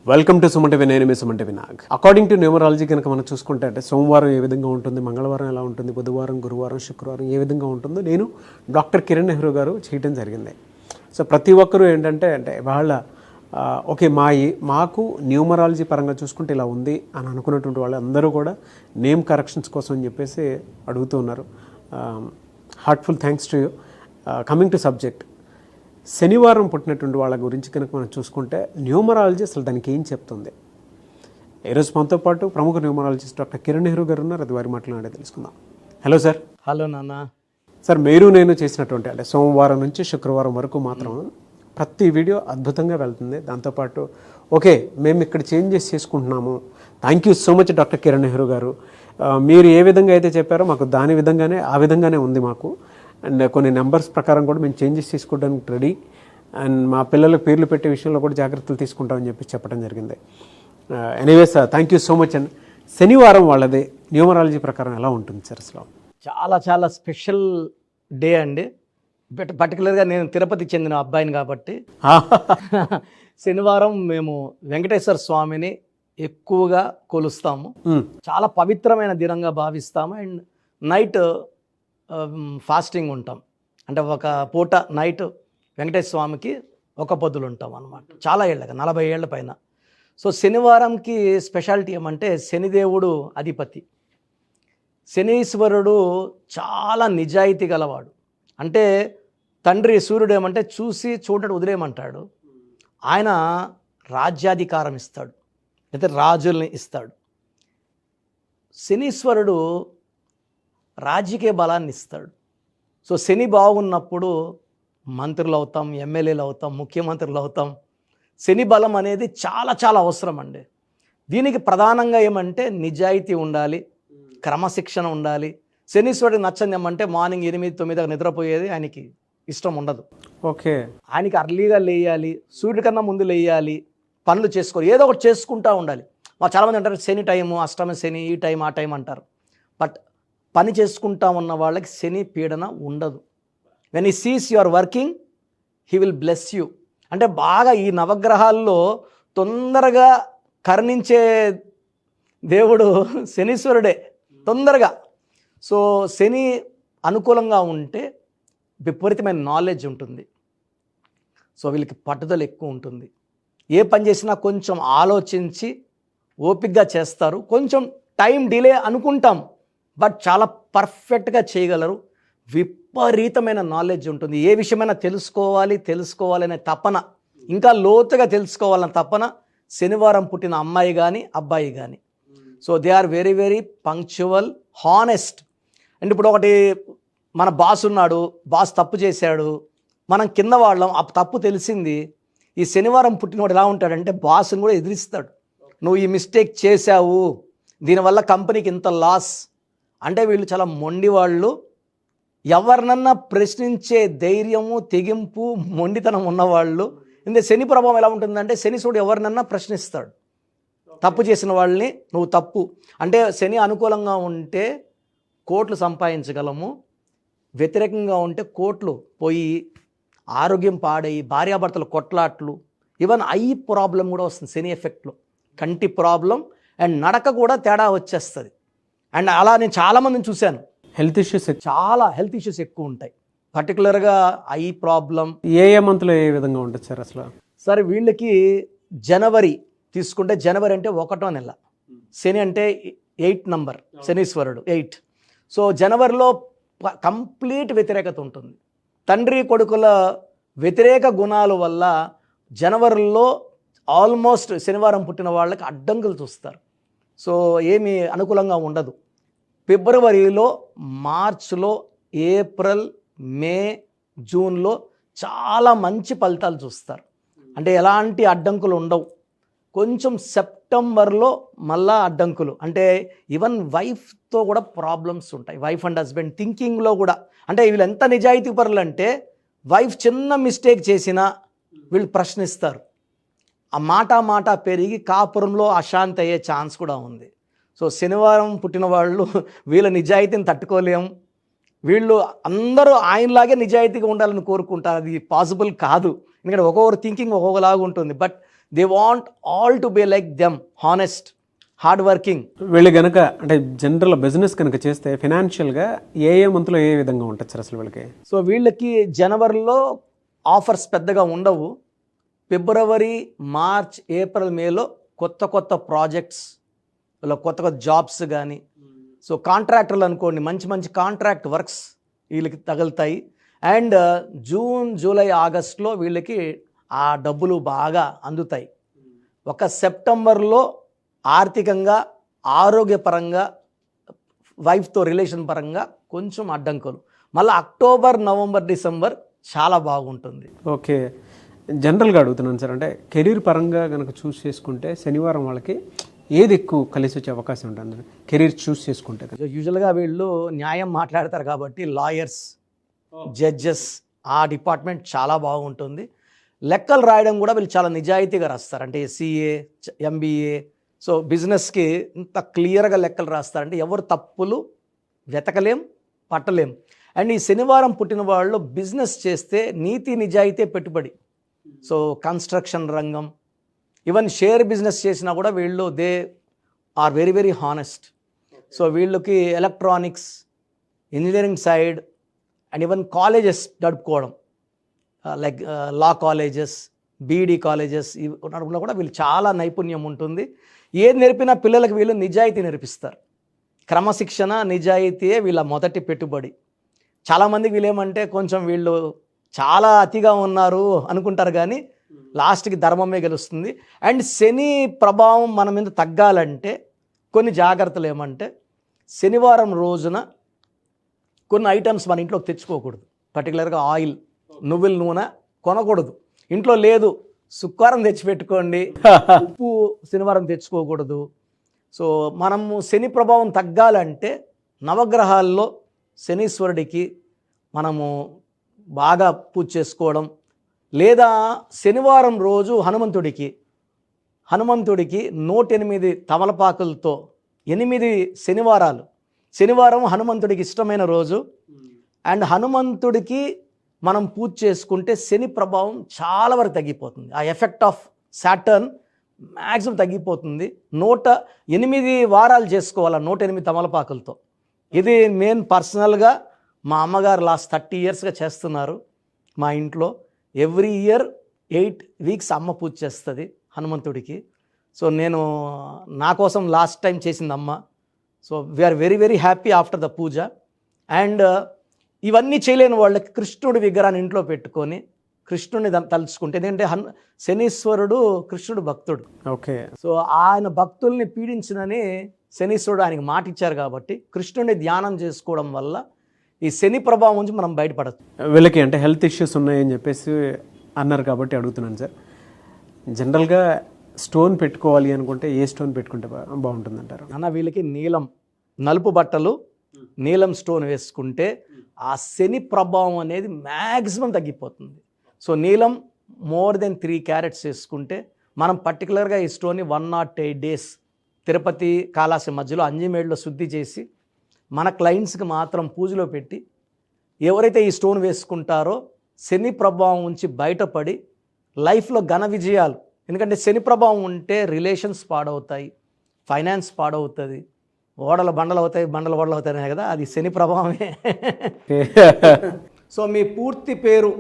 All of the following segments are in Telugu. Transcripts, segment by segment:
Welcome to Suman TV. నేను మీ Suman TV Nag. According to numerology కనుక మనం చూసుకుంటే అంటే సోమవారం ఏ విధంగా ఉంటుంది, మంగళవారం ఎలా ఉంటుంది, బుధవారం, గురువారం, శుక్రవారం ఏ విధంగా ఉంటుందో నేను డాక్టర్ కిరణ్ నెహ్రూ గారు చేయడం జరిగింది. సో ప్రతి ఒక్కరూ ఏంటంటే వాళ్ళ ఓకే మాకు న్యూమరాలజీ పరంగా చూసుకుంటే ఇలా ఉంది అని అనుకున్నటువంటి వాళ్ళు అందరూ కూడా నేమ్ కరెక్షన్స్ కోసం అని చెప్పేసి అడుగుతూ ఉన్నారు. Heartful thanks to you. Coming to subject, శనివారం పుట్టినటువంటి వాళ్ళ గురించి కనుక మనం చూసుకుంటే న్యూమరాలజీ అసలు దానికి ఏం చెప్తుంది? ఈరోజు మనతో పాటు ప్రముఖ న్యూమరాలజిస్ట్ డాక్టర్ కిరణ్ నెహ్రూ గారు ఉన్నారు. అది వారి మాట్లాడే తెలుసుకుందాం. Hello sir. హలో నాన్న. సార్, నేను చేసినటువంటి అంటే సోమవారం నుంచి శుక్రవారం వరకు మాత్రం ప్రతి వీడియో అద్భుతంగా వెళ్తుంది. దాంతోపాటు ఓకే మేము ఇక్కడ చేంజెస్ చేసుకుంటున్నాము, thank you so much doctor Kiran Nehru గారు, మీరు ఏ విధంగా అయితే చెప్పారో మాకు దాని విధంగానే ఆ విధంగానే ఉంది మాకు, అండ్ కొన్ని నెంబర్స్ ప్రకారం కూడా మేము చేంజెస్ తీసుకోవడానికి రెడీ, అండ్ మా పిల్లలకు పేర్లు పెట్టే విషయంలో కూడా జాగ్రత్తలు తీసుకుంటామని చెప్పి చెప్పడం జరిగింది. Anyways thank you so much. And శనివారం వాళ్ళది న్యూమరాలజీ ప్రకారం ఎలా ఉంటుంది సార్? అసలు చాలా చాలా స్పెషల్ డే అండి. పర్టికులర్గా నేను తిరుపతి చెందిన అబ్బాయిని కాబట్టి శనివారం మేము వెంకటేశ్వర స్వామిని ఎక్కువగా కొలుస్తాము. చాలా పవిత్రమైన దినంగా భావిస్తాము. అండ్ నైట్ ఫాస్టింగ్ ఉంటాం, అంటే ఒక పూట నైట్ వెంకటేశ్వర స్వామికి ఒక పొద్దులు ఉంటాం అన్నమాట. చాలా ఏళ్ళగా 40 ఏళ్ల పైన. సో శనివారంకి స్పెషాలిటీ ఏమంటే శనిదేవుడు అధిపతి. శనీశ్వరుడు చాలా నిజాయితీ గలవాడు. అంటే తండ్రి సూర్యుడు ఏమంటే చూసి చూడటం వదిలేయమంటాడు, ఆయన రాజ్యాధికారం ఇస్తాడు, అయితే రాజుల్ని ఇస్తాడు. శనీశ్వరుడు రాజకీయ బలాన్ని ఇస్తాడు. సో శని బాగున్నప్పుడు మంత్రులు అవుతాం, ఎమ్మెల్యేలు అవుతాం, ముఖ్యమంత్రులు అవుతాం. శని బలం అనేది చాలా చాలా అవసరం అండి. దీనికి ప్రధానంగా ఏమంటే నిజాయితీ ఉండాలి, క్రమశిక్షణ ఉండాలి. శనీశ్వరుడికి నచ్చని ఏమంటే మార్నింగ్ 8-9 నిద్రపోయేది ఆయనకి ఇష్టం ఉండదు. ఓకే, ఆయనకి అర్లీగా లేయాలి, సూర్యుడి కన్నా ముందు లేయాలి, పనులు చేసుకోవాలి, ఏదో ఒకటి చేసుకుంటూ ఉండాలి. చాలామంది అంటారు శని టైము, అష్టమ శని, ఈ టైం ఆ టైం అంటారు. బట్ పని చేసుకుంటా ఉన్న వాళ్ళకి శని పీడన ఉండదు. When he sees you are working he will bless you. అంటే బాగా ఈ నవగ్రహాల్లో తొందరగా కరుణించే దేవుడు శనీశ్వరుడే తొందరగా. సో శని అనుకూలంగా ఉంటే విపరీతమైన నాలెడ్జ్ ఉంటుంది. సో వీళ్ళకి పట్టుదల ఎక్కువ ఉంటుంది. ఏ పని చేసినా కొంచెం ఆలోచించి ఓపికగా చేస్తారు. కొంచెం టైం డిలే అనుకుంటాం, బట్ చాలా పర్ఫెక్ట్గా చేయగలరు. విపరీతమైన నాలెడ్జ్ ఉంటుంది. ఏ విషయమైనా తెలుసుకోవాలనే తపన, ఇంకా లోతుగా తెలుసుకోవాలనే తపన శనివారం పుట్టిన అమ్మాయి కానీ అబ్బాయి కానీ. So they are very very punctual, honest. And ఇప్పుడు ఒకటి మన బాస్ ఉన్నాడు, బాస్ తప్పు చేశాడు, మనం కింద వాళ్ళం, ఆ తప్పు తెలిసింది. ఈ శనివారం పుట్టినవాడు ఎలా ఉంటాడంటే బాస్ని కూడా ఎదిరిస్తాడు. నువ్వు ఈ మిస్టేక్ చేశావు, దీనివల్ల కంపెనీకి ఇంత లాస్. అంటే వీళ్ళు చాలా మొండి వాళ్ళు. ఎవరినన్నా ప్రశ్నించే ధైర్యము, తెగింపు, మొండితనం ఉన్నవాళ్ళు. ఇందులో శని ప్రభావం ఎలా ఉంటుందంటే శనీశ్వరుడు ఎవరినన్నా ప్రశ్నిస్తాడు. తప్పు చేసిన వాళ్ళని నువ్వు తప్పు అంటే శని అనుకూలంగా ఉంటే కోట్లు సంపాదించగలము, వ్యతిరేకంగా ఉంటే కోట్లు పోయి ఆరోగ్యం పాడయి భార్యాభర్తలు కొట్లాట్లు, ఈవెన్ ఐ ప్రాబ్లం కూడా వస్తుంది శని ఎఫెక్ట్లో. కంటి ప్రాబ్లం అండ్ నడక కూడా తేడా వచ్చేస్తుంది. అండ్ అలా నేను చాలామందిని చూశాను, హెల్త్ ఇష్యూస్ ఎక్కువ ఉంటాయి. పర్టికులర్గా ఐ ప్రాబ్లం. ఏ మంత్లో ఏ విధంగా ఉంటుంది సార్? అసలు సరే వీళ్ళకి జనవరి తీసుకుంటే, జనవరి అంటే 1వ నెల, శని అంటే 8 నంబర్, శనీశ్వరుడు 8. సో జనవరిలో కంప్లీట్ వ్యతిరేకత ఉంటుంది. తండ్రి కొడుకుల వ్యతిరేక గుణాల వల్ల జనవరిలో ఆల్మోస్ట్ శనివారం పుట్టిన వాళ్ళకి అడ్డంకులు చూస్తారు. సో ఏమీ అనుకూలంగా ఉండదు. ఫిబ్రవరిలో, మార్చ్లో, ఏప్రిల్, మే, జూన్లో చాలా మంచి ఫలితాలు చూస్తారు. అంటే ఎలాంటి అడ్డంకులు ఉండవు. కొంచెం సెప్టెంబర్లో మళ్ళా అడ్డంకులు, అంటే ఈవెన్ వైఫ్తో కూడా ప్రాబ్లమ్స్ ఉంటాయి. వైఫ్ అండ్ హస్బెండ్ థింకింగ్లో కూడా. అంటే వీళ్ళు ఎంత నిజాయితీ పరులు అంటే వైఫ్ చిన్న మిస్టేక్ చేసినా వీళ్ళు ప్రశ్నిస్తారు. ఆ మాట పెరిగి కాపురంలో అశాంతి అయ్యే ఛాన్స్ కూడా ఉంది. సో శనివారం పుట్టిన వాళ్ళు వీళ్ళ నిజాయితీని తట్టుకోలేము. వీళ్ళు అందరూ ఆయనలాగే నిజాయితీగా ఉండాలని కోరుకుంటారు. అది పాసిబుల్ కాదు, ఎందుకంటే ఒక్కొక్కరు థింకింగ్ ఒక్కొక్కలాగా ఉంటుంది. But they want all to be like them, honest, hard working. వీళ్ళు కనుక అంటే జనరల్ బిజినెస్ కనుక చేస్తే ఫినాన్షియల్గా ఏ మంత్లో ఏ విధంగా ఉంటుంది సార్ అసలు వీళ్ళకి? సో వీళ్ళకి జనవరిలో ఆఫర్స్ పెద్దగా ఉండవు. ఫిబ్రవరి, మార్చ్, ఏప్రిల్, మేలో కొత్త కొత్త ప్రాజెక్ట్స్, కొత్త కొత్త జాబ్స్ కానీ, సో కాంట్రాక్టర్లు అనుకోండి, మంచి మంచి కాంట్రాక్ట్ వర్క్స్ వీళ్ళకి తగులుతాయి. అండ్ జూన్, జూలై, ఆగస్ట్లో వీళ్ళకి ఆ డబ్బులు బాగా అందుతాయి. ఒక సెప్టెంబర్లో ఆర్థికంగా, ఆరోగ్యపరంగా, వైఫ్తో రిలేషన్ పరంగా కొంచెం అడ్డంకులు. మళ్ళీ అక్టోబర్, నవంబర్, డిసెంబర్ చాలా బాగుంటుంది. ఓకే, జనరల్గా అడుగుతున్నాను సార్, అంటే కెరీర్ పరంగా కనుక చూస్ చేసుకుంటే శనివారం వాళ్ళకి ఏది ఎక్కువ కలిసి వచ్చే అవకాశం ఉంటుంది కెరీర్ చూస్ చేసుకుంటే? యూజువల్గా వీళ్ళు న్యాయం మాట్లాడతారు కాబట్టి లాయర్స్, జడ్జెస్, ఆ డిపార్ట్మెంట్ చాలా బాగుంటుంది. లెక్కలు రాయడం కూడా వీళ్ళు చాలా నిజాయితీగా రాస్తారు. అంటే సిఏ, ఎంబీఏ, సో బిజినెస్కి ఇంత క్లియర్గా లెక్కలు రాస్తారంటే ఎవరు తప్పులు వెతకలేం, పట్టలేం. అండ్ ఈ శనివారం పుట్టిన వాళ్ళు బిజినెస్ చేస్తే నీతి నిజాయితీ పెట్టుబడి. సో కన్స్ట్రక్షన్ రంగం, ఈవెన్ షేర్ బిజినెస్ చేసినా కూడా వీళ్ళు they are very very honest. So వీళ్ళకి electronics, engineering side and even colleges నడుపుకోవడం, like law colleges, BEd colleges నడుపులో కూడా వీళ్ళు చాలా నైపుణ్యం ఉంటుంది. ఏది నేర్పినా పిల్లలకు వీళ్ళు నిజాయితీ నేర్పిస్తారు. క్రమశిక్షణ, నిజాయితీయే వీళ్ళ మొదటి పెట్టుబడి. చాలామందికి వీళ్ళేమంటే కొంచెం వీళ్ళు చాలా అతిగా ఉన్నారు అనుకుంటారు, కానీ లాస్ట్కి ధర్మమే గెలుస్తుంది. అండ్ శని ప్రభావం మన మీద తగ్గాలంటే కొన్ని జాగ్రత్తలు ఏమంటే, శనివారం రోజున కొన్ని ఐటమ్స్ మన ఇంట్లోకి తెచ్చుకోకూడదు. పర్టికులర్గా ఆయిల్, నువ్వుల నూనె కొనకూడదు. ఇంట్లో లేదు, శుక్రవారం తెచ్చిపెట్టుకోండి. ఉప్పు శనివారం తెచ్చుకోకూడదు. సో మనము శని ప్రభావం తగ్గాలంటే నవగ్రహాల్లో శనీశ్వరుడికి మనము బాగా పూజ చేసుకోవడం, లేదా శనివారం రోజు హనుమంతుడికి 108 తమలపాకులతో 8 శనివారాలు, శనివారం హనుమంతుడికి ఇష్టమైన రోజు. అండ్ హనుమంతుడికి మనం పూజ చేసుకుంటే శని ప్రభావం చాలా వరకు తగ్గిపోతుంది. ఆ ఎఫెక్ట్ ఆఫ్ సాటర్న్ మ్యాక్సిమం తగ్గిపోతుంది. 108 వారాలు చేసుకోవాలి 108 తమలపాకులతో. ఇది నేను పర్సనల్గా మా అమ్మగారు లాస్ట్ 30 ఇయర్స్గా చేస్తున్నారు మా ఇంట్లో. ఎవ్రీ ఇయర్ 8 వీక్స్ అమ్మ పూజ చేస్తుంది హనుమంతుడికి. సో నేను నా కోసం లాస్ట్ టైం చేసింది అమ్మ. So we're very very happy after the puja. And ఇవన్నీ చేయలేని వాళ్ళకి కృష్ణుడి విగ్రహాన్ని ఇంట్లో పెట్టుకొని కృష్ణుడిని తలుచుకుంటే, ఎందుకంటే శనీశ్వరుడు కృష్ణుడు భక్తుడు. ఓకే, సో ఆయన భక్తుల్ని పీడించినని శనీశ్వరుడు ఆయనకి మాట ఇచ్చారు కాబట్టి కృష్ణుడిని ధ్యానం చేసుకోవడం వల్ల ఈ శని ప్రభావం నుంచి మనం బయటపడచ్చు. వీళ్ళకి అంటే హెల్త్ ఇష్యూస్ ఉన్నాయని చెప్పేసి అన్నారు కాబట్టి అడుగుతున్నాను సార్. జనరల్గా స్టోన్ పెట్టుకోవాలి అనుకుంటే ఏ స్టోన్ పెట్టుకుంటే బాగుంటుంది అంటారు? అన్న వీళ్ళకి నీలం, నలుపు బట్టలు, నీలం స్టోన్ వేసుకుంటే ఆ శని ప్రభావం అనేది మ్యాక్సిమం తగ్గిపోతుంది. సో నీలం మోర్ దెన్ 3 క్యారెట్స్ వేసుకుంటే మనం పర్టికులర్గా ఈ స్టోన్ని 108 days తిరుపతి, కాళాసి మధ్యలో అంజిమేడ్లో శుద్ధి చేసి మన క్లయింట్స్కి మాత్రం పూజలో పెట్టి ఎవరైతే ఈ స్టోన్ వేసుకుంటారో శని ప్రభావం నుంచి బయటపడి లైఫ్లో ఘన విజయాలు. ఎందుకంటే శని ప్రభావం ఉంటే రిలేషన్స్ పాడవుతాయి, ఫైనాన్స్ పాడవుతుంది, ఓడలు బండలు అవుతాయి, బండలు ఓడలు అవుతాయి కదా, అది శని ప్రభావమే. సో మీ పూర్తి పేరు,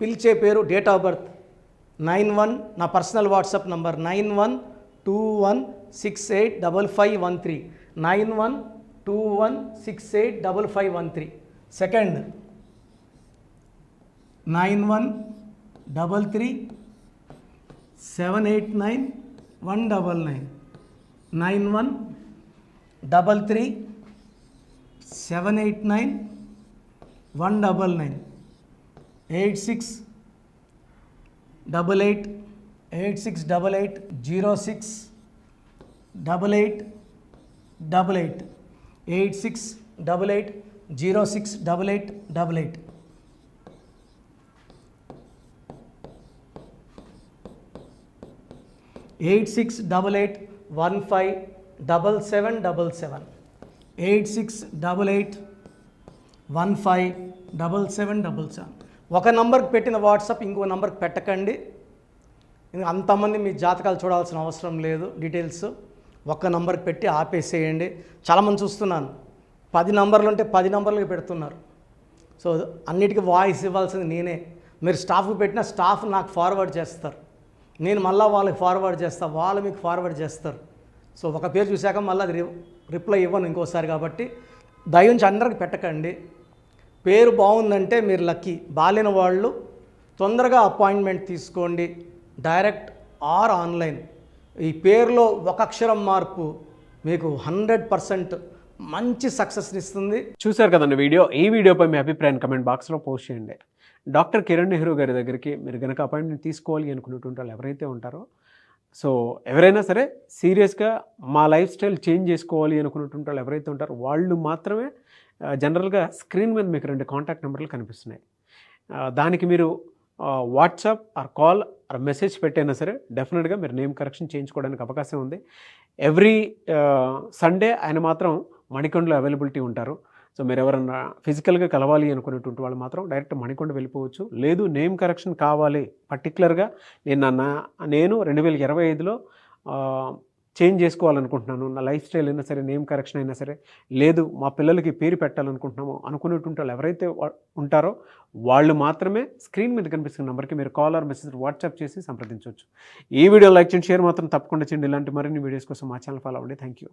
పిలిచే పేరు, డేట్ ఆఫ్ బర్త్ 91, నా personal WhatsApp number 9121685513, 9121685513. Second 9133789199, 9133789199, 8688068888, 8688068888. Eight 8688157777, 8688157777. ఒక నంబర్కి పెట్టిన వాట్సాప్ ఇంకో నంబర్కి పెట్టకండి. ఇంకా అంతమంది మీ జాతకాలు చూడాల్సిన అవసరం లేదు. డీటెయిల్స్ ఒక్క నంబర్కి పెట్టి ఆపేసేయండి. చాలామంది చూస్తున్నాను 10 నంబర్లు ఉంటే 10 నంబర్లకి పెడుతున్నారు. సో అన్నిటికీ వాయిస్ ఇవ్వాల్సింది నేనే. మీరు స్టాఫ్కి పెట్టిన స్టాఫ్ నాకు ఫార్వర్డ్ చేస్తారు, నేను మళ్ళీ వాళ్ళకి ఫార్వర్డ్ చేస్తాను, వాళ్ళు మీకు ఫార్వర్డ్ చేస్తారు. సో ఒక పేరు చూశాక మళ్ళీ అది రిప్లై ఇవ్వను ఇంకోసారి. కాబట్టి దయించి అందరికి పెట్టకండి. పేరు బాగుందంటే మీరు లక్కీ. బాలేని వాళ్ళు తొందరగా అపాయింట్మెంట్ తీసుకోండి, డైరెక్ట్ ఆర్ ఆన్లైన్. ఈ పేరులో ఒక అక్షరం మార్పు మీకు 100% మంచి సక్సెస్ని ఇస్తుంది. చూశారు కదండి వీడియో. ఈ వీడియోపై మీ అభిప్రాయం కమెంట్ బాక్స్లో పోస్ట్ చేయండి. డాక్టర్ కిరణ్ నెహ్రూ గారి దగ్గరికి మీరు కనుక అపాయింట్మెంట్ తీసుకోవాలి అనుకునేటువంటి వాళ్ళు ఎవరైతే ఉంటారో, సో ఎవరైనా సరే సీరియస్గా మా లైఫ్ స్టైల్ చేంజ్ చేసుకోవాలి అనుకునేటువంటి వాళ్ళు ఎవరైతే ఉంటారో వాళ్ళు మాత్రమే జనరల్గా స్క్రీన్ మీద మీకు 2 కాంటాక్ట్ నెంబర్లు కనిపిస్తున్నాయి. దానికి మీరు WhatsApp or call or message పెట్టైనా సరే డెఫినెట్గా మీరు నేమ్ కరెక్షన్ చేయించుకోవడానికి అవకాశం ఉంది. ఎవ్రీ సండే ఆయన మాత్రం మణికొండలో అవైలబిలిటీ ఉంటారు. సో మీరు ఎవరన్నా ఫిజికల్గా కలవాలి అనుకునేటువంటి వాళ్ళు మాత్రం డైరెక్ట్ మణికొండ వెళ్ళిపోవచ్చు. లేదు నేమ్ కరెక్షన్ కావాలి పర్టికులర్గా నేను 2025లో చేంజ్ చేసుకోవాలనుకుంటున్నాను, నా లైఫ్ స్టైల్ అయినా సరే నేమ్ కరెక్షన్ అయినా సరే, లేదు మా పిల్లలకి పేరు పెట్టాలనుకుంటున్నాము అనుకునేటువంటి వాళ్ళు ఎవరైతే ఉంటారో వాళ్ళు మాత్రమే స్క్రీన్ మీద కనిపిస్తున్న నెంబర్కి మీరు కాల్ ఆర్ మెసేజ్ వాట్సాప్ చేసి సంప్రదించవచ్చు. ఈ వీడియో లైక్ చేయండి, షేర్ మాత్రం తప్పకుండా చేయండి. ఇలాంటి మరిన్ని వీడియోస్ కోసం మా ఛానల్ ఫాలో అవ్వండి. Thank you.